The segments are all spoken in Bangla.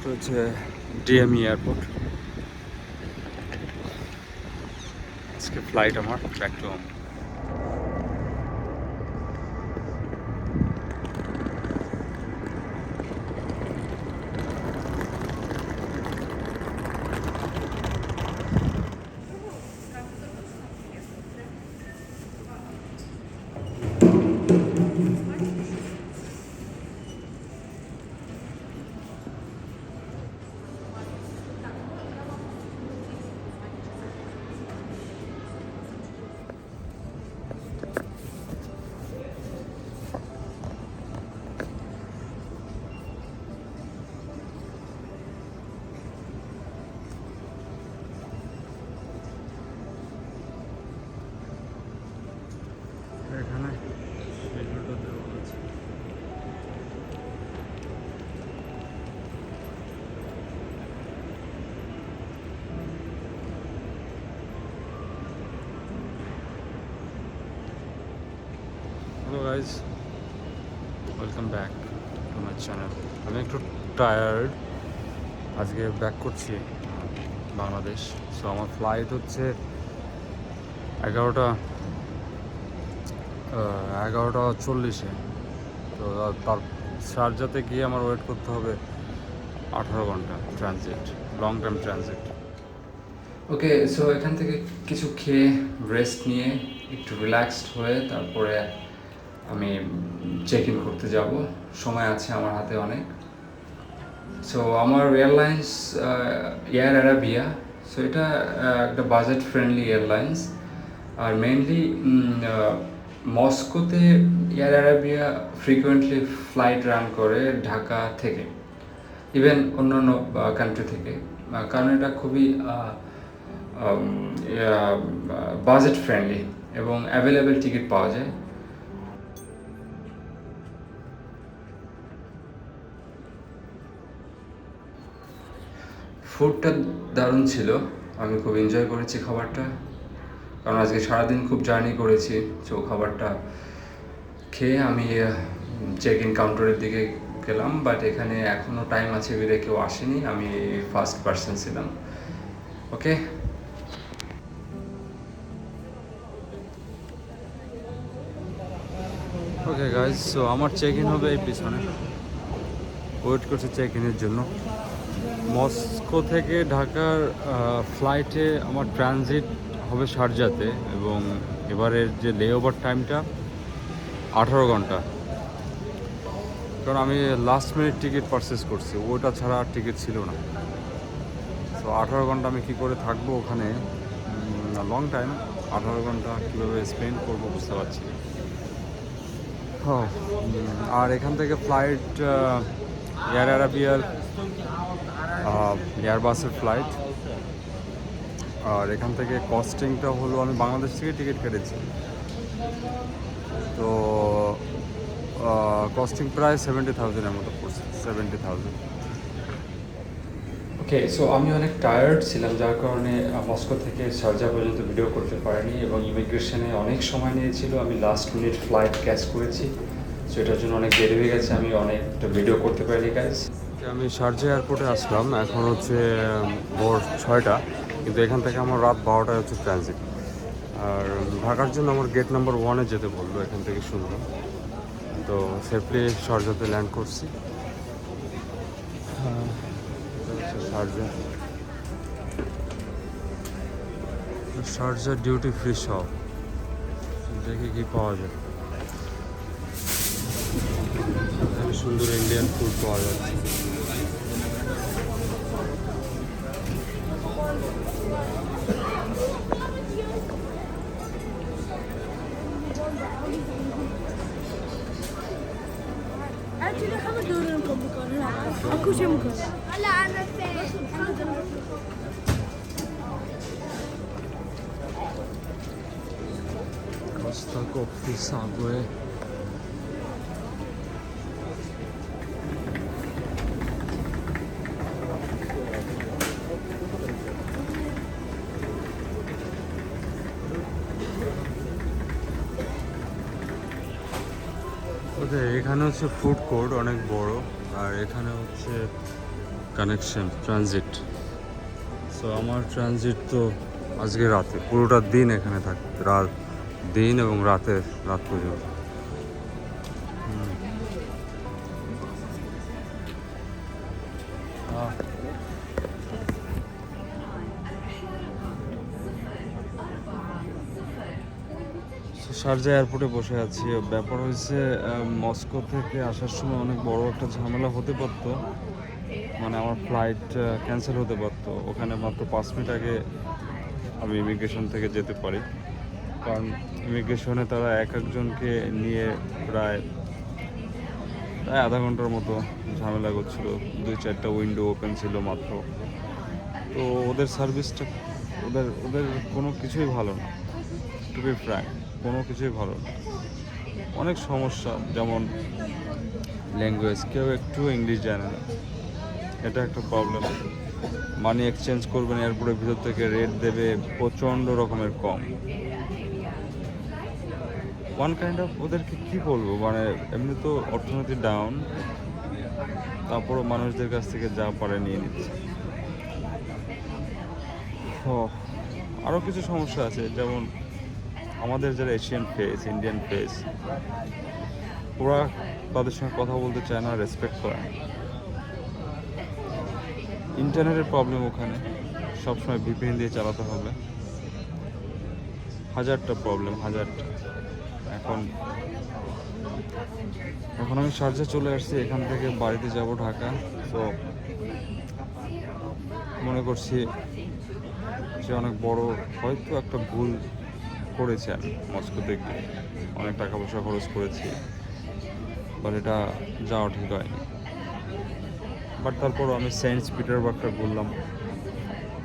এটা হচ্ছে ডিএমই এয়ারপোর্ট। আজকে ফ্লাইট আমার ব্যাক টু হোম। এখানে শিডিউলটা দেওয়া আছে। Hello guys, welcome back to my channel. আমি একটু টায়ার্ড, আজকে ব্যাক করছি বাংলাদেশ। সো আমার ফ্লাইট হচ্ছে 11টা 40-এ। তো তার শারজাতে গিয়ে আমার ওয়েট করতে হবে 18 ঘন্টা ট্রানজিট, লং টার্ম ট্রানজিট। ওকে, সো এখান থেকে কিছু খেয়ে রেস্ট নিয়ে একটু রিল্যাক্সড হয়ে তারপরে আমি চেক ইন করতে যাব। সময় আছে আমার হাতে অনেক। সো আমার এয়ারলাইন্স এয়ার অ্যারাবিয়া। সো এটা একটা বাজেট ফ্রেন্ডলি এয়ারলাইন্স। আর মেইনলি মস্কোতে air Arabia frequently flight run করে ঢাকা থেকে, ইভেন অন্যান্য কান্ট্রি থেকে, কারণ এটা খুবই বাজেট ফ্রেন্ডলি এবং অ্যাভেলেবেল টিকিট পাওয়া যায়। ফুডটা দারুণ ছিল, আমি খুব এনজয় করেছি খাবারটা, কারণ আজকে সারাদিন খুব জার্নি করেছি। তো খাবারটা খেয়ে আমি চেক ইন কাউন্টারের দিকে গেলাম, বাট এখানে এখনও টাইম আছে বেরে কেউ আসেনি, আমি ফার্স্ট পার্সন ছিলাম। ওকে, ওকে গাইজ, সো আমার চেক ইন হবে এই পিছনে, ওয়েট করছে চেক ইনের জন্য। মস্কো থেকে ঢাকার ফ্লাইটে আমার ট্রানজিট হবে শারজাতে, এবং এবারের যে লেওভার টাইমটা 18 ঘন্টা, কারণ আমি লাস্ট মিনিট টিকিট পারচেস করছি, ওটা ছাড়া আর টিকিট ছিল না। তো 18 ঘন্টা আমি কী করে থাকবো ওখানে, লং টাইম। 18 ঘন্টা কীভাবে স্পেন্ড করবো বুঝতে পারছি। আর এখান থেকে ফ্লাইট এয়ার অ্যারাবিয়ার এয়ারবাসের ফ্লাইট। আর এখান থেকে কস্টিংটা হলো, আমি বাংলাদেশ থেকে টিকিট কেটেছি, তো কস্টিং প্রায় 70,000-এর মতো পড়ছে, 70,000। ওকে, সো আমি অনেক টায়ার্ড ছিলাম, যার কারণে মস্কো থেকে শারজা পর্যন্ত ভিডিও করতে পারিনি, এবং ইমিগ্রেশনে অনেক সময় নিয়েছিল। আমি লাস্ট মিনিট ফ্লাইট ক্যাচ করেছি, সো এটার জন্য অনেক দেরি হয়ে গেছে, আমি অনেকটা ভিডিও করতে পারিনি গাইজ। আমি শারজা এয়ারপোর্টে আসলাম, এখন হচ্ছে ভোর 6টা, কিন্তু এখান থেকে আমার রাত 12টায় হচ্ছে ট্রানজিট। আর ঢাকার জন্য আমার গেট নাম্বার 1-এ যেতে বললো, এখান থেকে শুনলাম। তো সেফলি শারজাতে ল্যান্ড করছি। শারজা ডিউটি ফ্রি শপ, দেখি কি পাওয়া যায়। এখানে সুন্দর ইন্ডিয়ান ফুড পাওয়া যাচ্ছে। Costa Coffee Subway. ওকে, এখানে হচ্ছে ফুড কোর্ট অনেক বড়, আর এখানে হচ্ছে কানেকশন ট্রানজিট। সো আমার ট্রানজিট তো আজকে রাতে, পুরোটা দিন এখানে থাকবে, রাত দিন এবং রাত পর্যন্ত। শারজা এয়ারপোর্টে বসে আছি। ব্যাপার হয়েছে মস্কো থেকে আসার সময় অনেক বড় একটা ঝামেলা হতে পারতো, মানে আমার ফ্লাইট ক্যান্সেল হতে পারতো। ওখানে মাত্র 5 মিনিট আগে আমি ইমিগ্রেশন থেকে যেতে পারি, কারণ ইমিগ্রেশনে তারা একজনকে নিয়ে প্রায় আধা ঘন্টার মতো ঝামেলা করছিল। 2-4টা উইন্ডো ওপেন ছিল মাত্র। তো ওদের সার্ভিসটা, ওদের কোনো কিছুই ভালো না, টু বি ফ্র্যাঙ্ক, কোনো কিছুই ভালো না। অনেক সমস্যা, যেমন ল্যাঙ্গুয়েজ, কেউ একটু ইংলিশ জানে না, এটা একটা প্রবলেম। মানি এক্সচেঞ্জ করবেন এয়ারপোর্টের ভিতর থেকে, রেট দেবে প্রচণ্ড রকমের কম। ওয়ান কাইন্ড অফ, ওদেরকে কী বলবো, মানে এমনি তো অর্থনীতি ডাউন, তারপরও মানুষদের কাছ থেকে যা পারে নিয়ে নিচ্ছে। আরও কিছু সমস্যা আছে, যেমন আমাদের যারা এশিয়ান ফেস, ইন্ডিয়ান ফেস, ওরা তাদের সঙ্গে কথা বলতে চায় না, রেসপেক্ট করে না। ইন্টারনেটের প্রবলেম ওখানে, সবসময় ভিপিএন দিয়ে চালাতে হবে, হাজারটা প্রবলেম, হাজারটা। এখন আমি শারজা চলে আসছি, এখান থেকে বাড়িতে যাব ঢাকা। তো মনে করছি যে অনেক বড় হয়তো একটা ভুল করেছি আমি মস্কোতে গিয়ে, অনেক টাকা পয়সা খরচ করেছি, বাট এটা যাওয়া ঠিক হয়নি। বাট তারপরও আমি সেন্ট পিটারবার্গটা ঘুরলাম,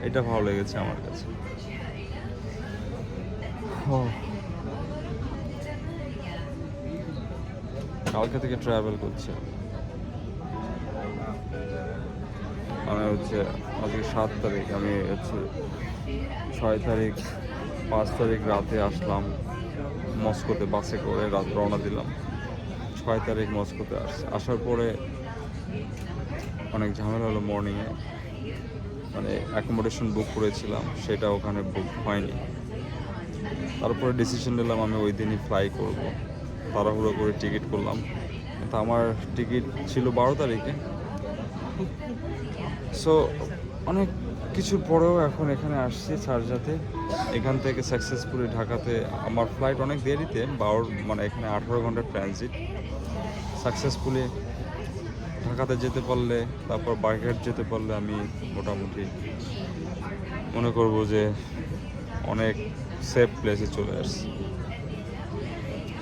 এটা ভালো লেগেছে আমার কাছে। কালকে থেকে ট্রাভেল করছে, মানে হচ্ছে আজকে 7 তারিখ, আমি হচ্ছে 6 তারিখ 5 তারিখ রাতে আসলাম মস্কোতে, বাসে করে রাত রওনা দিলাম। 6 তারিখ মস্কোতে আসার পরে অনেক ঝামেলা হলো মর্নিংয়ে, মানে অ্যাকোমোডেশন বুক করেছিলাম, সেটা ওখানে বুক হয়নি। তারপরে ডিসিশন নিলাম আমি ওই দিনই ফ্লাই করব, তাড়াহুড়ো করে টিকিট করলাম। কিন্তু আমার টিকিট ছিল 12 তারিখে। সো অনেক কিছুর পরেও এখন এখানে আসছি শারজাতে, এখান থেকে সাকসেসফুলি ঢাকাতে। আমার ফ্লাইট অনেক দেরিতে, মানে এখানে 18 ঘন্টার ট্রানজিট। সাকসেসফুলি ঢাকাতে যেতে পারলে, তারপর বাগেরহাট যেতে পারলে আমি মোটামুটি মনে করব যে অনেক সেফ প্লেসে চলে আসছি।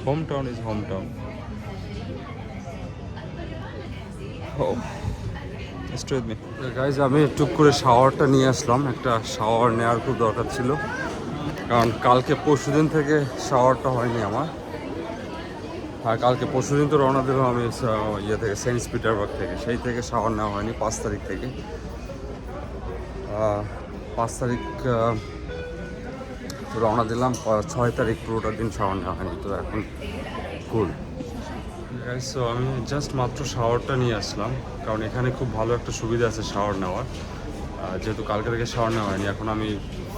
Home town is home town. Guys, আমি টুক করে শাওয়ারটা নিয়ে আসলাম, একটা শাওয়ার নেওয়ার খুব দরকার ছিল, কারণ কালকে পরশুদিন থেকে শাওয়ারটা হয়নি আমার। আর কালকে পরশুদিন তো রওনা দিলাম আমি ইয়ে থেকে, সেন্ট পিটারবার্গ থেকে, সেই থেকে শাওয়ার নেওয়া হয়নি 5 তারিখ থেকে। 5 তারিখ রওনা দিলাম, 6 তারিখ পুরোটা দিন শাওয়ার নেওয়া হয়নি। তো এখন কুল। সো আমি জাস্ট মাত্র শাওয়ারটা নিয়ে আসলাম, কারণ এখানে খুব ভালো একটা সুবিধা আছে শাওয়ার নেওয়ার। যেহেতু কালকে থেকে শাওয়ার নেওয়া হয়নি, এখন আমি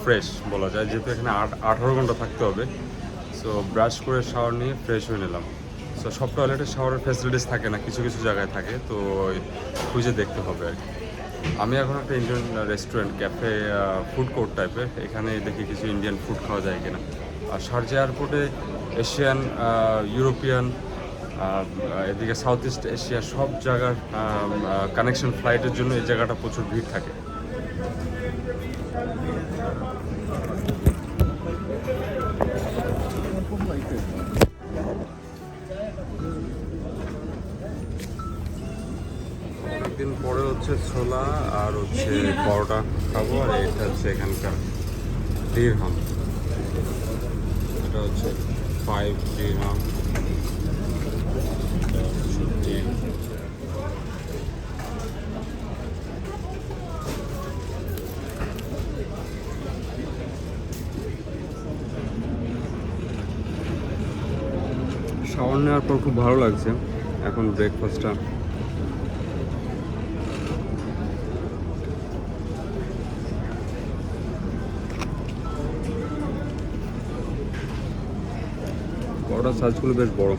ফ্রেশ বলা যায়, যেহেতু এখানে 18 ঘন্টা থাকতে হবে। সো ব্রাশ করে শাওয়ার নিয়ে ফ্রেশ হয়ে নিলাম। সো সব টয়লেটে শাওয়ারের ফ্যাসিলিটিস থাকে না, কিছু কিছু জায়গায় থাকে, তো খুঁজে দেখতে হবে আর কি। আমি এখন একটা Indian restaurant, cafe, food court টাইপের, এখানে দেখি কিছু ইন্ডিয়ান ফুড খাওয়া যায় কিনা। আর শারজা এয়ারপোর্টে এশিয়ান, ইউরোপিয়ান, এদিকে সাউথ ইস্ট এশিয়া সব জায়গার কানেকশন ফ্লাইটের জন্য এই জায়গাটা প্রচুর ভিড় থাকে। অনেকদিন পরে হচ্ছে ছোলা আর হচ্ছে পরোটা খাবো, আর এটা হচ্ছে এখানকার দিরহাম, এটা হচ্ছে 5 দিরহাম। শাওয়ার নেওয়ার পর খুব ভালো লাগছে। এখন ব্রেকফাস্টটা পাউডার সাইজগুলো বেশ বড়।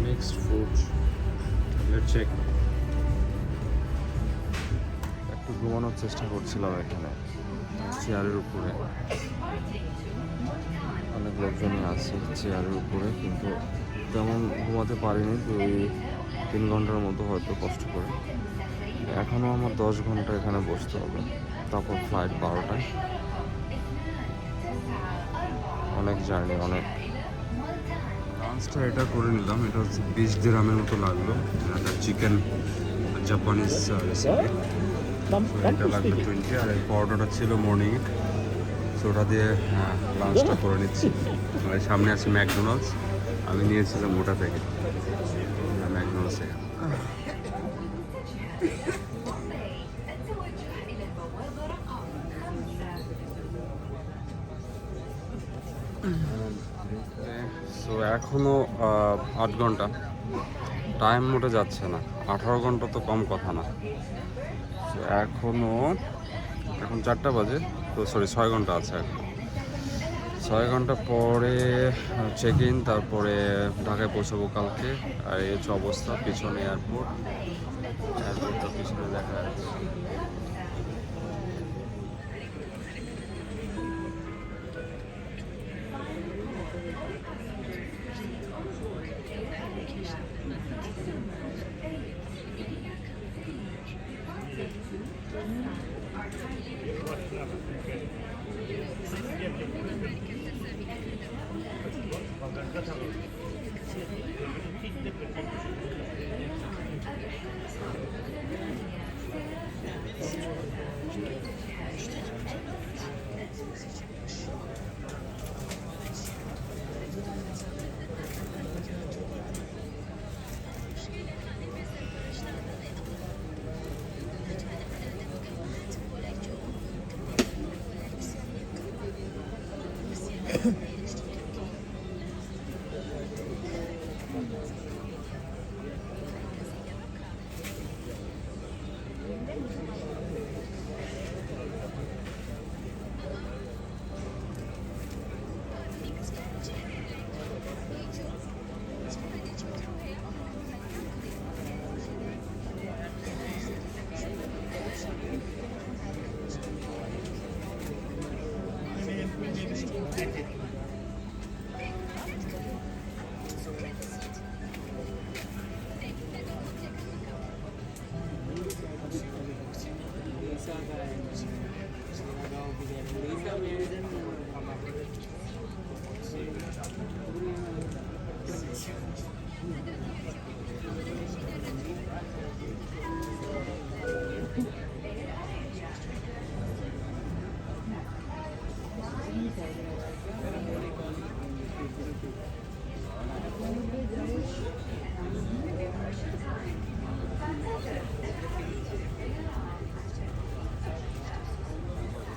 Mixed fruit. Let's check. একটু ঘুমানোর চেষ্টা করছিলাম এখানে চেয়ারের উপরে, অনেক লোকজনই আছে চেয়ারের উপরে, কিন্তু তেমন ঘুমাতে পারিনি। 2-3 ঘন্টার মতো হয়তো কষ্ট করে। এখনও আমার 10 ঘন্টা এখানে বসতে হবে, তারপর ফ্লাইট 12টায়। অনেক জার্নি, অনেক। লাঞ্চটা এটা করে নিলাম, এটা হচ্ছে 20 দিরহামের মতো লাগলো। এটা চিকেন জাপানিজ রেসিপি, এটা লাগবে 20। আর এই পরোটাটা ছিল মর্নিংয়ে, সো ওটা দিয়ে লাঞ্চটা করে নিচ্ছি। আর সামনে আছে ম্যাকডোনাল্ডস, আমি নিয়েছিলাম ওটা থেকে ম্যাকডোনাল্ডস থেকে। সো এখনও 8 ঘন্টা, টাইম মোটে যাচ্ছে না। 18 ঘন্টা তো কম কথা না। সো এখন 4টা বাজে, তো সরি 6 ঘন্টা আছে এখন। 6 ঘন্টা পরে চেক ইন, তারপরে ঢাকায় পৌঁছাবো কালকে। আর এই হচ্ছে অবস্থা, পিছনে এয়ারপোর্টটা পিছনে দেখা যাচ্ছে।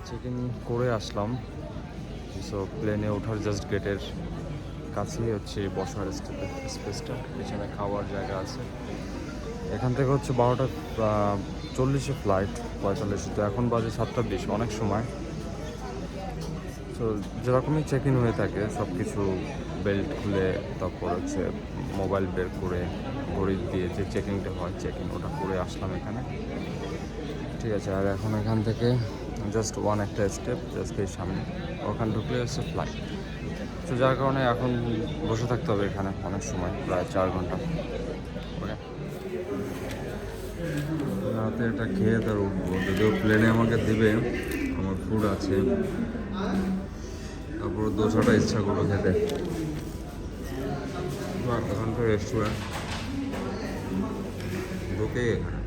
চেক ইন করে আসলাম। সো প্লেনে ওঠার জাস্ট গেটের কাছেই হচ্ছে বসার স্পেসটা, পেছনে খাওয়ার জায়গা আছে। এখান থেকে হচ্ছে 12:40 ফ্লাইট, 45। তো এখন বাজে 7:20, অনেক সময়। তো যেরকমই চেক ইন হয়ে থাকে সব কিছু বেল্ট খুলে, তারপর হচ্ছে মোবাইল বের করে ঘড়ি দিয়ে যে চেকিংটা হয়, চেক ইন ওটা করে আসলাম এখানে। ঠিক আছে, আর এখন এখান থেকে জাস্ট একটা স্টেপ, জাস্ট এই সামনে, ওখানে ঢুকলে হচ্ছে ফ্লাইট। তো যার কারণে এখন বসে থাকতে হবে এখানে অনেক সময়, প্রায় 4 ঘন্টা। ওকে, রাতে এটা খেয়ে তার উঠবো, যদিও প্লেনে আমাকে দিবে, আমার ফুড আছে। তারপর দোসাটা ইচ্ছা করলো খেতে। এখন তো রেস্টুরেন্ট ঢুকে এখানে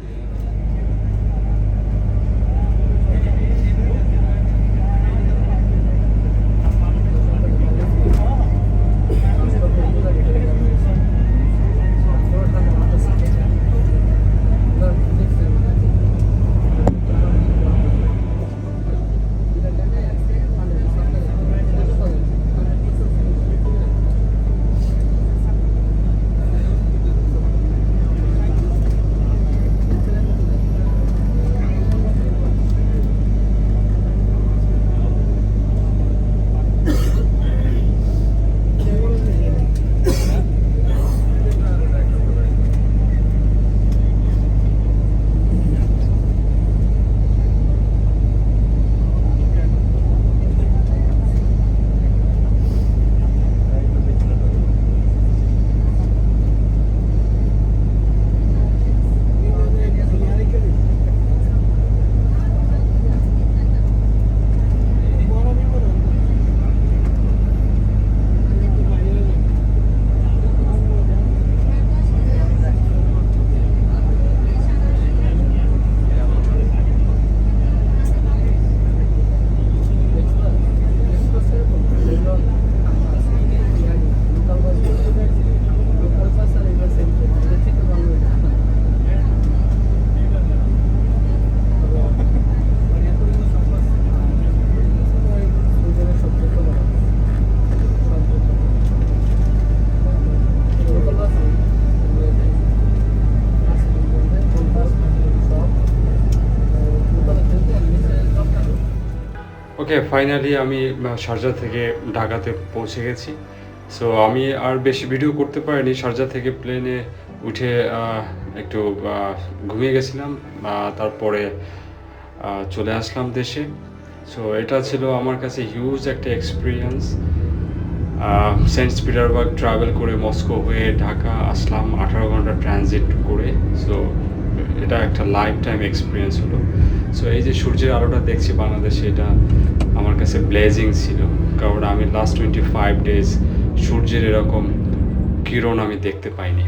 ওকে, ফাইনালি আমি শারজা থেকে ঢাকাতে পৌঁছে গেছি। সো আমি আর বেশি ভিডিও করতে পারিনি। শারজা থেকে প্লেনে উঠে একটু ঘুমিয়ে গেছিলাম। তারপরে চলে আসলাম দেশে। সো এটা ছিল আমার কাছে হিউজ একটা এক্সপিরিয়েন্স। সেন্ট পিটারবার্গ ট্রাভেল করে মস্কো হয়ে ঢাকা আসলাম 18 ঘন্টা ট্রানজিট করে। সো এটা একটা লাইফ টাইম এক্সপিরিয়েন্স হলো। সো এই যে সূর্যের আলোটা দেখছি বাংলাদেশে, এটা আমার কাছে ব্লেজিং ছিল, কারণ আমি লাস্ট 25 ডেজ সূর্যের এরকম কিরণ আমি দেখতে পাইনি।